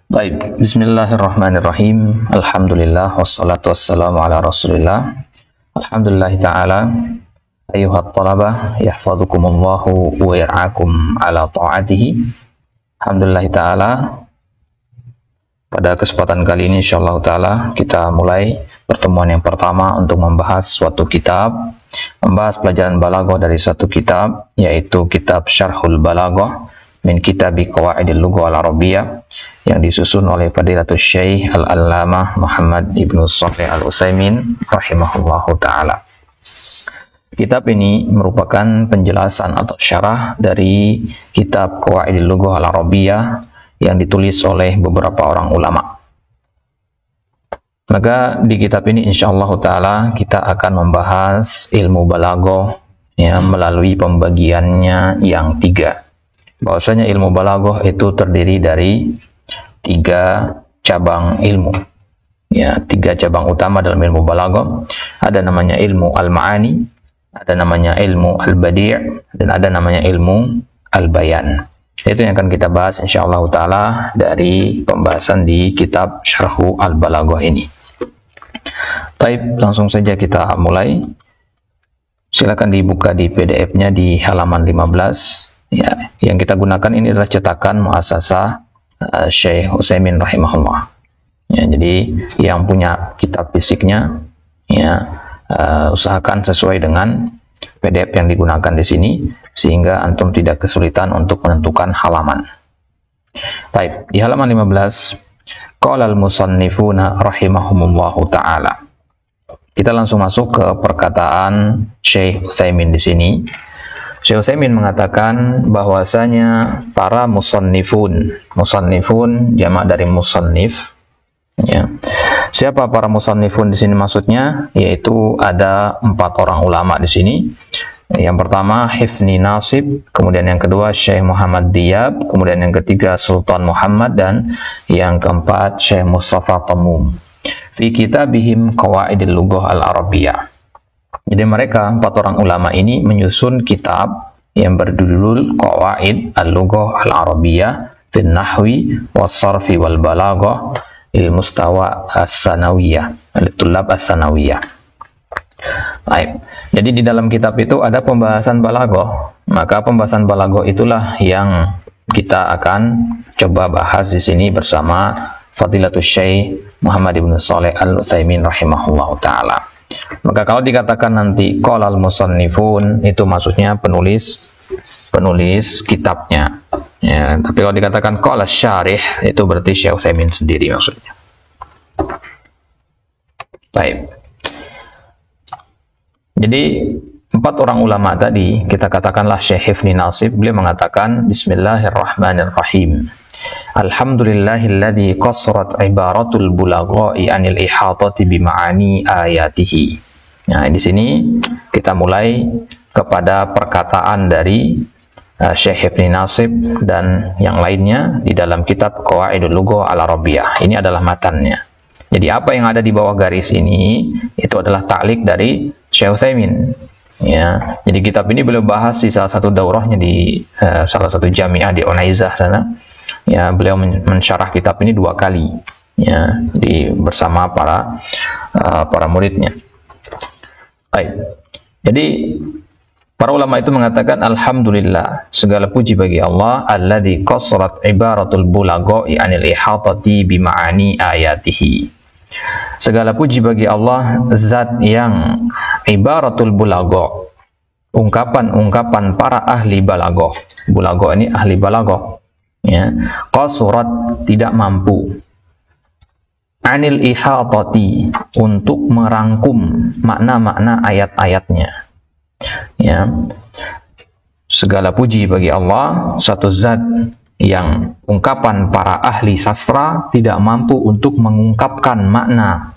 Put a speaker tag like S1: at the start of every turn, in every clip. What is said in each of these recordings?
S1: Baik, bismillahirrahmanirrahim. Alhamdulillah wassalatu wassalamu ala Rasulillah. Alhamdulillah taala. Ayuhat talabah, yahfazukumullahu wa yar'akum ala ta'atihi. Alhamdulillah taala. Pada kesempatan kali ini insyaallah taala kita mulai pertemuan yang pertama untuk membahas suatu kitab, membahas pelajaran balaghah dari satu kitab, yaitu kitab Syarhul Balaghah min Kitabi Qawaidil Lughah Al-Arabiyyah yang disusun oleh Fadilatul Syekh Al-Allamah Muhammad Ibnu Shalih Al-Utsaimin rahimahullahu taala. Kitab ini merupakan penjelasan atau syarah dari kitab Qawaidil Lughah Al-Arabiyyah yang ditulis oleh beberapa orang ulama. Maka di kitab ini insyaallah taala kita akan membahas ilmu balaghah ya, melalui pembagiannya yang tiga. Bahwasanya ilmu balaghah itu terdiri dari tiga cabang ilmu. Ya, tiga cabang utama dalam ilmu balaghah. Ada namanya ilmu al-ma'ani, ada namanya ilmu al-badi', dan ada namanya ilmu al-bayan. Itu yang akan kita bahas insyaallah taala dari pembahasan di kitab Syarhu al-Balaghah ini. Baik, langsung saja kita mulai. Silakan dibuka di PDF-nya di halaman 15. Ya, yang kita gunakan ini adalah cetakan muassasah Syekh Utsaimin rahimahullah. Ya, jadi yang punya kitab fisiknya ya usahakan sesuai dengan PDF yang digunakan di sini sehingga antum tidak kesulitan untuk menentukan halaman. Baik, di halaman 15 qala al-musannifuna rahimahumullahu taala. Kita langsung masuk ke perkataan Syekh Utsaimin di sini. Syekh Utsaimin mengatakan bahwasanya para musannifun jamak dari musannif ya. Siapa para musannifun di sini maksudnya? Yaitu ada 4 orang ulama di sini. Yang pertama Hifni Nasib, kemudian yang kedua Syekh Muhammad Diyab, kemudian yang ketiga Sultan Muhammad, dan yang keempat Syekh Mustafa Tamum. Fi kitabihim Qawaidil Lughah Al-Arabiyyah. Jadi mereka 4 orang ulama ini menyusun kitab yang berjudul Qawaid Al-Lughah Al-Arabiyyah fin Nahwi was-Sarfi wal Balaghah lil Mustawa As-Sanawiyah, al-Tullab As-Sanawiyah. Baik. Jadi di dalam kitab itu ada pembahasan balaghah. Maka pembahasan balaghah itulah yang kita akan coba bahas di sini bersama Fadilatul Syekh Muhammad Ibnu Shalih Al-Utsaimin rahimahullahu taala. Maka kalau dikatakan nanti qalal musannifun, itu maksudnya penulis kitabnya ya. Tapi kalau dikatakan qala syarih, itu berarti Syekh Utsaimin sendiri maksudnya. Baik. Jadi 4 orang ulama tadi, kita katakanlah Syekh Hifni Nasib, beliau mengatakan bismillahirrahmanirrahim. Alhamdulillahilladzi qassarat ibaratul bulagha'i anil ihatati bima'ani ayatihi. Nah, di sini kita mulai kepada perkataan dari Syekh Hifni Nasib dan yang lainnya di dalam kitab Qawaidul Lughah Al-Arabiyyah. Ini adalah matannya. Jadi apa yang ada di bawah garis ini itu adalah ta'liq dari Syekh Utsaimin. Ya, jadi kitab ini beliau bahas di salah satu daurahnya di salah satu jamiah di Unaizah sana. Ya, beliau mensyarah kitab ini 2 kali ya, bersama para muridnya. Baik. Jadi para ulama itu mengatakan alhamdulillah, segala puji bagi Allah alladzi qassarat ibaratul bulagha'i anil ihatati bima'ani ayatihi. Segala puji bagi Allah zat yang ibaratul bulagha, ungkapan-ungkapan para ahli balaghah. Bulaghah ini ahli balaghah. Ya, qasurat tidak mampu, anil ihatati untuk merangkum makna-makna ayat-ayatnya. Ya, segala puji bagi Allah, satu zat yang ungkapan para ahli sastra tidak mampu untuk mengungkapkan makna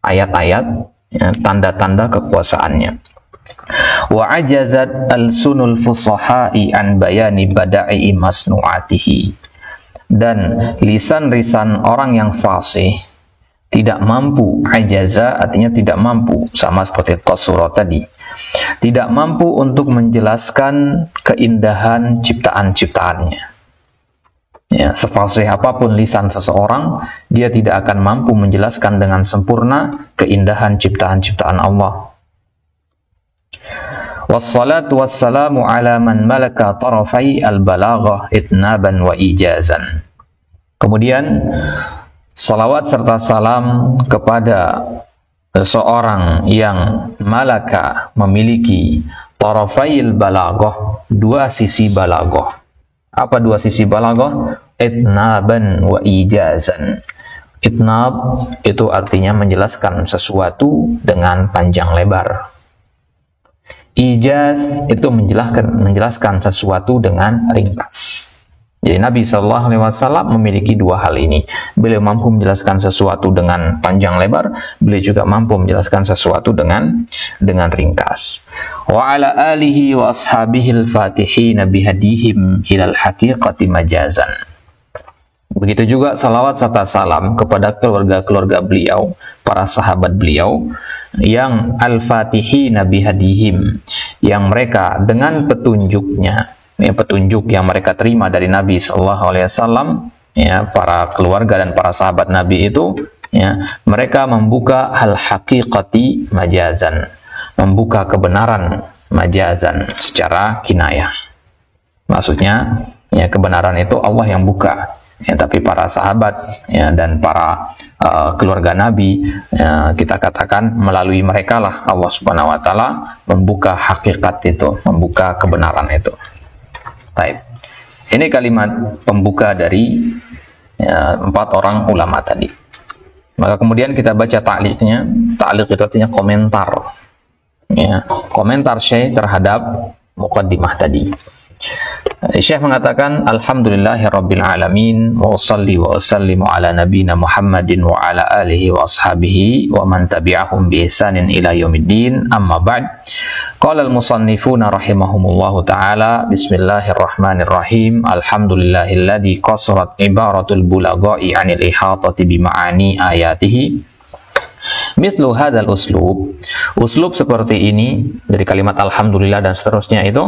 S1: ayat-ayat ya, tanda-tanda kekuasaannya. Wa ajazat al-sunul fusaha'i an bayani bada'i masnu'atihi. Dan lisan-lisan orang yang fasih tidak mampu, ajaza artinya tidak mampu, sama seperti qasura tadi, tidak mampu untuk menjelaskan keindahan ciptaan-ciptaannya. Ya, sefasih apapun lisan seseorang, dia tidak akan mampu menjelaskan dengan sempurna keindahan ciptaan-ciptaan Allah. Wassalatu wassalamu ala man malaka tarafai al-balaghah itnaban wa ijazan. Kemudian salawat serta salam kepada seorang yang malaka, memiliki tarafail balaghah, dua sisi balaghah. Apa dua sisi balaghah? Itnaban wa ijazan. Itnab itu artinya menjelaskan sesuatu dengan panjang lebar. Ijaz itu menjelaskan sesuatu dengan ringkas. Jadi Nabi SAW memiliki dua hal ini. Beliau mampu menjelaskan sesuatu dengan panjang lebar, beliau juga mampu menjelaskan sesuatu dengan ringkas. Wa ala alihi wa ashabihi al-fatihina bihadihim ilal haqiqati majazan. Begitu juga salawat serta salam kepada keluarga-keluarga beliau, para sahabat beliau, yang al-fatihina bihadihim, yang mereka dengan petunjuknya, petunjuk yang mereka terima dari Nabi SAW, ya, para keluarga dan para sahabat Nabi itu, ya, mereka membuka al-haqiqati majazan, membuka kebenaran majazan secara kinayah. Maksudnya, ya, kebenaran itu Allah yang buka, ya, tapi para sahabat, ya, dan para keluarga Nabi, ya, kita katakan melalui mereka lah Allah Subhanahu wa Ta'ala membuka hakikat itu, membuka kebenaran itu. Baik. Ini kalimat pembuka dari, ya, 4 orang ulama tadi. Maka kemudian kita baca ta'liqnya. Ta'liq itu artinya komentar, ya, komentar Syekh terhadap muqaddimah tadi. Syekh mengatakan alhamdulillahirabbil alamin wa shalli wa sallimu ala nabiyyina Muhammadin wa ala alihi wa ashabihi wa man tabi'ahum bi ihsanin ila yaumiddin, amma ba'd. Qala al-musannifuna rahimahumullahu ta'ala, bismillahirrahmanirrahim, alhamdulillahilladzi qasrat ibaratul bulagha'i 'anil ihatati bi ma'ani ayatihi. Mithlu hadzal uslub seperti ini dari kalimat alhamdulillah dan seterusnya itu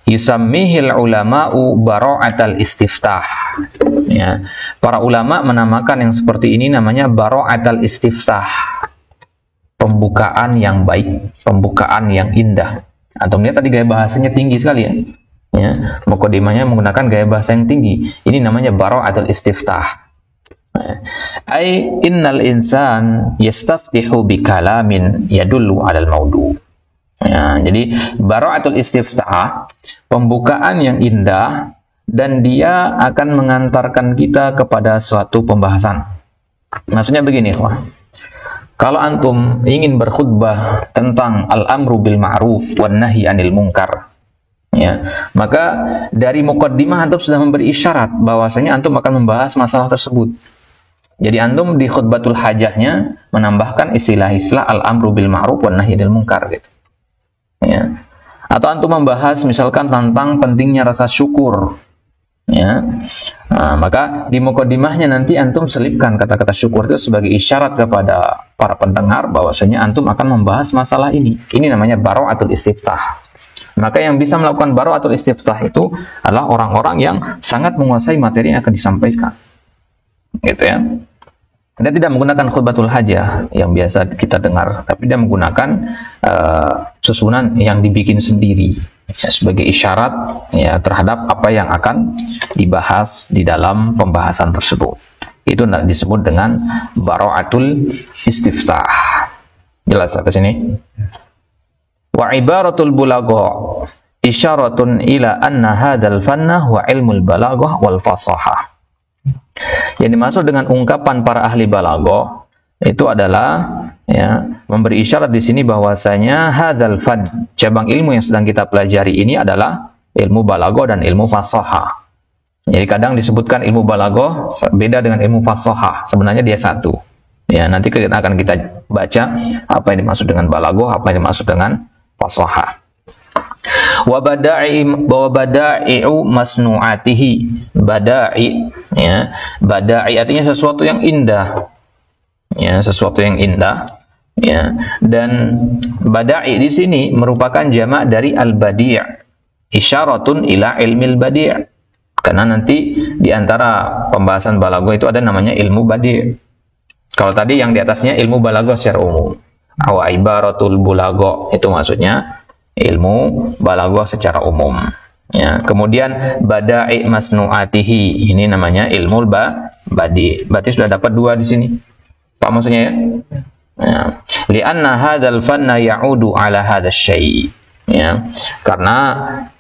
S1: yusammihil ulama'u bara'atal istiftah. Ya, para ulama menamakan yang seperti ini namanya bara'atal istiftah. Pembukaan yang baik, pembukaan yang indah. Antum lihat tadi gaya bahasanya tinggi sekali ya. Ya, muqaddimahnya menggunakan gaya bahasa yang tinggi. Ini namanya bara'atul istiftah. Ai innal insan yastaftihu bi kalamin yadullu 'alal maudu'. Ya, jadi bara'atul istiftah, pembukaan yang indah, dan dia akan mengantarkan kita kepada suatu pembahasan. Maksudnya begini, wah. Kalau antum ingin berkhutbah tentang al-amru bil ma'ruf wan nahi 'anil munkar, ya, maka dari muqaddimah antum sudah memberi isyarat bahwasanya antum akan membahas masalah tersebut. Jadi antum di khutbatul hajahnya menambahkan istilah-istilah al-amru bil ma'ruf wan nahi 'anil munkar gitu. Ya. Atau antum membahas misalkan tentang pentingnya rasa syukur, ya. Nah, maka di muqaddimahnya nanti antum selipkan kata-kata syukur itu sebagai isyarat kepada para pendengar bahwasanya antum akan membahas masalah ini. Ini namanya bara'atul istiftah. Maka yang bisa melakukan bara'atul istiftah itu adalah orang-orang yang sangat menguasai materi yang akan disampaikan, gitu ya. Dia tidak menggunakan khutbatul hajah yang biasa kita dengar, tapi dia menggunakan susunan yang dibikin sendiri, ya, sebagai isyarat, ya, terhadap apa yang akan dibahas di dalam pembahasan tersebut. Itu disebut dengan bara'atul istiftah. Jelas sampai sini? Wa ibaratul bulagha isyaratun ila anna hadzal fanna wa ilmul balaghah wal fasahah. Yang dimaksud dengan ungkapan para ahli balaghah itu adalah, ya, memberi isyarat di sini bahwasanya hadzal fan, cabang ilmu yang sedang kita pelajari ini adalah ilmu balaghah dan ilmu fasahah. Jadi kadang disebutkan ilmu balaghah beda dengan ilmu fasahah, sebenarnya dia satu. Ya, nanti akan kita baca apa yang dimaksud dengan balaghah, apa yang dimaksud dengan fasahah. Wa bada'i'u masnu'atihi. Bada'i, ya, bada'i artinya sesuatu yang indah, ya, sesuatu yang indah, ya. Dan bada'i di sini merupakan jamak dari al-badi', isyaratun ila ilmil badi'. Karena nanti di antara pembahasan balaghah itu ada namanya ilmu badi'. Kalau tadi yang di atasnya ilmu balaghah secara umum. Wa ibaratul bulaghah itu maksudnya ilmu balaghah secara umum. Ya, kemudian bada'i masnu'atihi ini namanya ilmu badi'. Berarti sudah dapat dua di sini. Apa maksudnya ya? Ya. Li'anna hadzal fanna ya'udu 'ala hadzal syai'. Ya, karena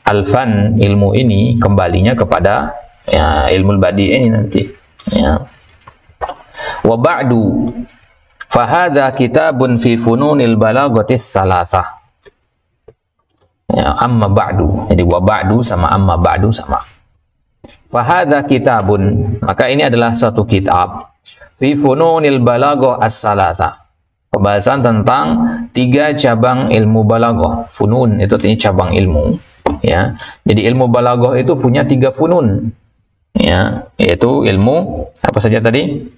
S1: al-fan ilmu ini kembalinya kepada ya, ilmu badi ini nanti. Ya. Wa ba'du fa hadza kitabun fi fununil balaghati salasah. Ya, amma ba'du. Jadi wa ba'du sama amma ba'du sama. Fa hadza kitabun, maka ini adalah satu kitab fi fununil balaghah as-salasah. Pembahasan tentang 3 cabang ilmu balaghah. Funun itu artinya cabang ilmu, ya. Jadi ilmu balaghah itu punya 3 funun, ya, yaitu ilmu apa saja tadi?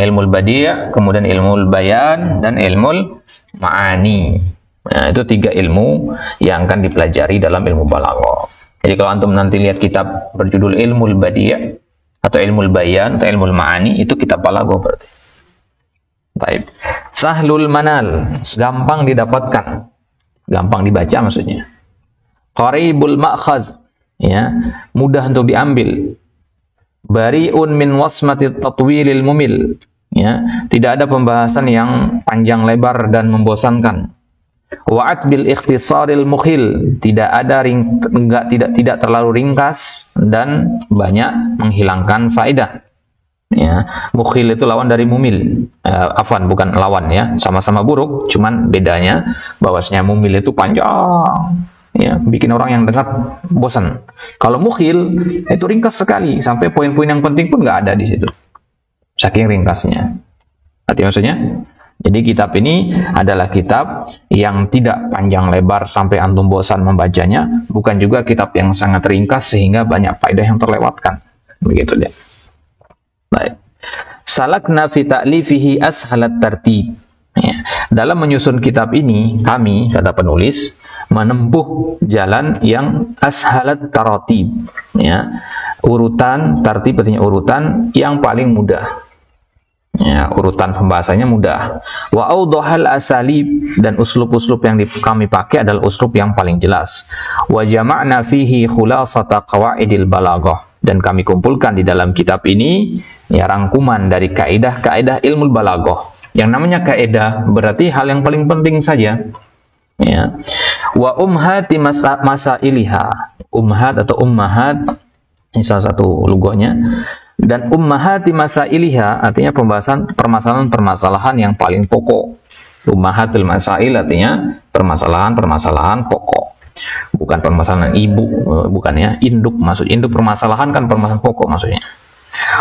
S1: Ilmu badi', kemudian ilmu bayan dan ilmu ma'ani. Nah, itu 3 ilmu yang akan dipelajari dalam ilmu balaghah. Jadi kalau antum nanti lihat kitab berjudul ilmu badi' atau ilmu bayan atau ilmu ma'ani, itu kitab balaghah berarti. Baik. Sahlul manal, gampang didapatkan, gampang dibaca maksudnya. Qaribul ma'khaz, ya, mudah untuk diambil. Bari'un min wasmati tatwilil mumil, ya, tidak ada pembahasan yang panjang lebar dan membosankan. Wa'at bil ikhtisaril mukhil, tidak ada tidak terlalu ringkas dan banyak menghilangkan faedah. Ya, mukhil itu lawan dari mumil. Afwan, bukan lawan ya, sama-sama buruk, cuman bedanya bahwasanya mumil itu panjang, ya, bikin orang yang dengar bosan. Kalau mukhil itu ringkas sekali, sampai poin-poin yang penting pun nggak ada di situ, saking ringkasnya. Artinya maksudnya, jadi kitab ini adalah kitab yang tidak panjang lebar sampai antum bosan membacanya, bukan juga kitab yang sangat ringkas sehingga banyak faedah yang terlewatkan. Begitu dia. Baik. Salakna fi ta'lifihi ashalat tartib. Ya. Dalam menyusun kitab ini, kami, kata penulis, menempuh jalan yang ashalat taratib. Ya. Urutan, tartib artinya urutan yang paling mudah. Ya, urutan pembahasannya mudah. Wa awdahal asalib, dan uslub-uslub yang kami pakai adalah uslub yang paling jelas. Wa jama'na fihi khulasata qawaidil balaghah, dan kami kumpulkan di dalam kitab ini ya rangkuman dari kaidah-kaidah ilmu balaghah. Yang namanya kaidah berarti hal yang paling penting saja. Ya. Wa umhati masailiha. Umhat atau ummahat ini salah satu logonya. Dan ummahati masailiha artinya pembahasan permasalahan-permasalahan yang paling pokok. Ummahatul masail artinya permasalahan-permasalahan pokok. Bukan permasalahan ibu, bukan ya, induk. Maksud induk permasalahan kan permasalahan pokok maksudnya.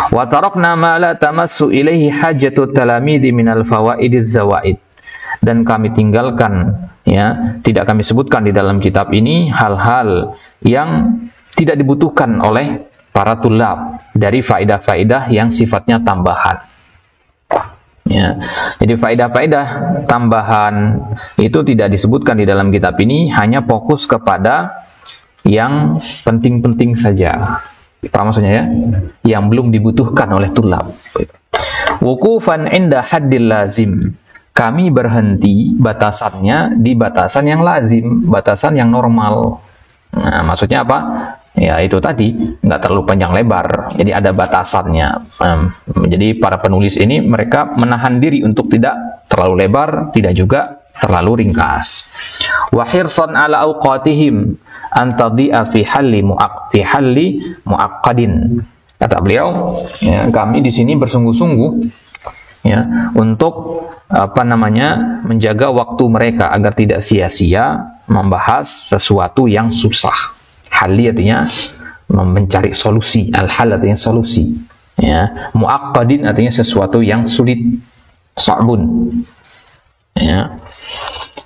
S1: Wa tarakna ma la tamassu ilaihi hajatut talamidi minal fawaidiz zawaid. Dan kami tinggalkan, ya, tidak kami sebutkan di dalam kitab ini hal-hal yang tidak dibutuhkan oleh para tulab dari faedah-faedah yang sifatnya tambahan. Ya. Jadi faedah-faedah tambahan itu tidak disebutkan di dalam kitab ini, hanya fokus kepada yang penting-penting saja. Apa maksudnya ya? Yang belum dibutuhkan oleh tulab. Wukufan inda haddil lazim. Kami berhenti batasannya di batasan yang lazim, batasan yang normal. Nah, maksudnya apa? Ya itu tadi, nggak terlalu panjang lebar, jadi ada batasannya. Jadi para penulis ini mereka menahan diri untuk tidak terlalu lebar, tidak juga terlalu ringkas. Wa hirsan ala awqatihim an tadhi'a fi halli muaqqadin. Kata beliau, ya, kami di sini bersungguh-sungguh ya untuk menjaga waktu mereka agar tidak sia-sia membahas sesuatu yang susah. Halli artinya mencari solusi, al-hal artinya solusi, ya. Muaqqadin artinya sesuatu yang sulit, sa'bun, ya.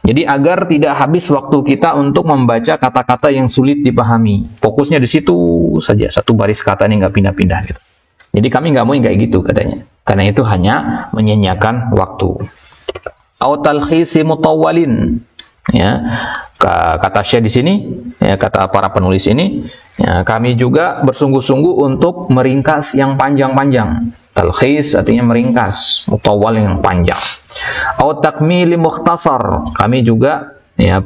S1: Jadi agar tidak habis waktu kita untuk membaca kata-kata yang sulit dipahami, fokusnya di situ saja, satu baris kata ini nggak pindah-pindah gitu. Jadi kami nggak mau kayak gitu katanya, karena itu hanya menyanyiakan waktu. Au talkhisi mutawwalin, Ya, kata Syekh di sini, ya, kata para penulis ini, ya, kami juga bersungguh-sungguh untuk meringkas yang panjang-panjang. Talkhis artinya meringkas, mutawwal yang panjang. Au takmili mukhtasar, kami juga ya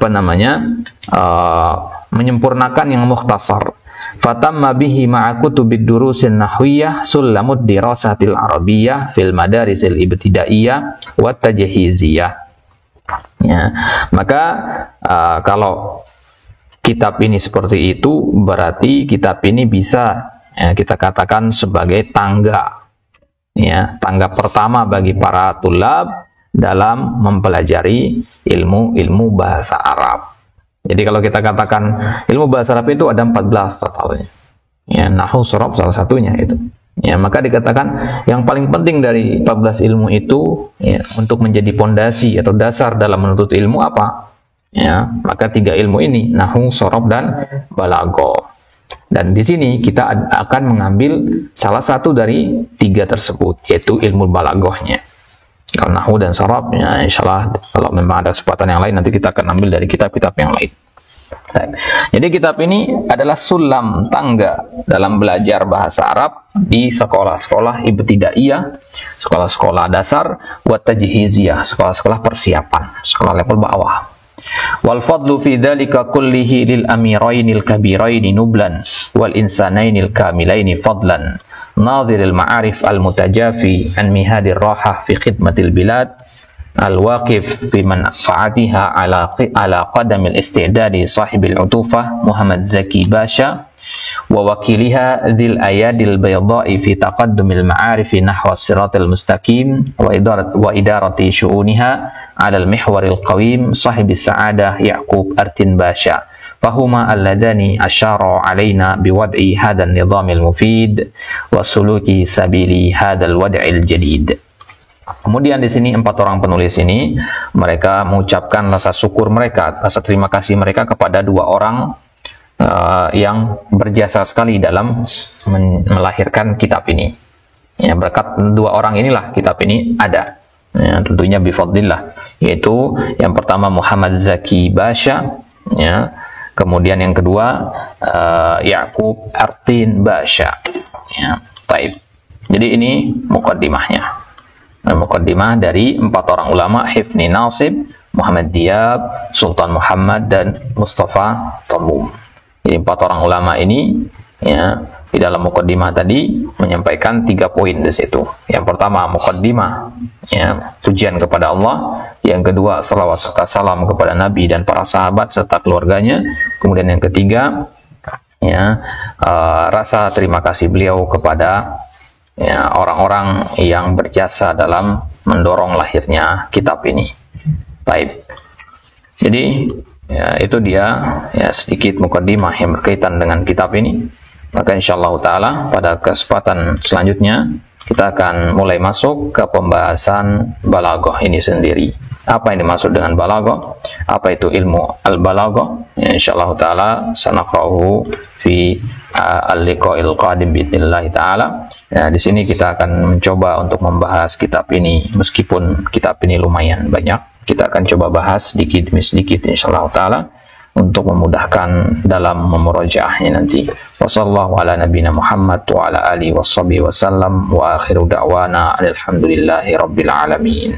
S1: menyempurnakan yang mukhtasar. Fatamma bihi ma'a kutubid durusin nahwiyah sulamud dirasatil arabiyyah fil madarisil ibtidaiyah wa tajhiziyah. Ya, maka kalau kitab ini seperti itu, berarti kitab ini bisa ya, kita katakan sebagai tangga, ya, tangga pertama bagi para tulab dalam mempelajari ilmu bahasa Arab. Jadi kalau kita katakan ilmu bahasa Arab itu ada 14 totalnya, ya, nahwu sorob salah satunya itu. Ya, maka dikatakan yang paling penting dari 14 ilmu itu ya, untuk menjadi pondasi atau dasar dalam menuntut ilmu apa? Ya, maka 3 ilmu ini, nahwu, sorob, dan balaghah. Dan di sini kita akan mengambil salah satu dari 3 tersebut, yaitu ilmu balaghahnya. Kalau nahwu dan sorob, ya insyaallah kalau memang ada kesempatan yang lain nanti kita akan ambil dari kitab-kitab yang lain. Jadi kitab ini adalah sulam, tangga dalam belajar bahasa Arab di sekolah-sekolah ibtidaiyah, sekolah-sekolah dasar, wa tajhiziyah, sekolah-sekolah persiapan, sekolah level bawah. Wal fadlu fi dzalika kullihi lil amirainil kabiraini nublan wal insanainil kamilaini fadlan nadhiril ma'arif al mutajafi an mihadir rahah fi khidmatil bilad al-waqif fi manfaatiha ala qadamil istidadi sahibil utufah Muhammad Zaki Basha wa wakiliha dhil ayadil baydai fi taqaddumil ma'arifi nahwa siratil mustaqim wa idarati syu'uniha ala al-mihwaril qawim sahibis sa'adah Ya'qub Artin Basha fahuma alladani asyara alaina biwad'i hadha an-nizamil mufid wa suluki sabili hadha al-wad'il jadid. Kemudian di sini 4 orang penulis ini mereka mengucapkan rasa syukur mereka, rasa terima kasih mereka kepada 2 orang yang berjasa sekali dalam melahirkan kitab ini. Ya, berkat 2 orang inilah kitab ini ada. Ya, tentunya bifadlillah, yaitu yang pertama Muhammad Zaki Basha, ya, kemudian yang kedua Ya'qub Artin Basha. Ya, baik. Jadi ini muqaddimahnya. Muqaddimah dari 4 orang ulama, Hifni Nasib, Muhammad Diab, Sultan Muhammad, dan Mustafa Tamum. Jadi 4 orang ulama ini ya, di dalam muqaddimah tadi menyampaikan 3 poin di situ. Yang pertama muqaddimah, ya, pujian kepada Allah. Yang kedua salawat serta salam kepada Nabi dan para sahabat serta keluarganya. Kemudian yang ketiga ya, rasa terima kasih beliau kepada ya, orang-orang yang berjasa dalam mendorong lahirnya kitab ini. Baik. Jadi ya, itu dia ya, sedikit muqaddimah yang berkaitan dengan kitab ini. Maka insyaallah taala pada kesempatan selanjutnya kita akan mulai masuk ke pembahasan balaghah ini sendiri. Apa yang dimaksud dengan balaghah? Apa itu ilmu al-balaghah? Ya, insyaallah taala sanaqra'uhu fi al-liqa'il qadim bi'idznillah taala. Ya, di sini kita akan mencoba untuk membahas kitab ini, meskipun kitab ini lumayan banyak. Kita akan coba bahas sedikit demi sedikit insyaallah taala untuk memudahkan dalam memurojaahnya nanti. Wassallallahu ala nabiyina Muhammad wa ala alihi washabihi wasallam wa akhiru da'wana alhamdulillahi rabbil alamin.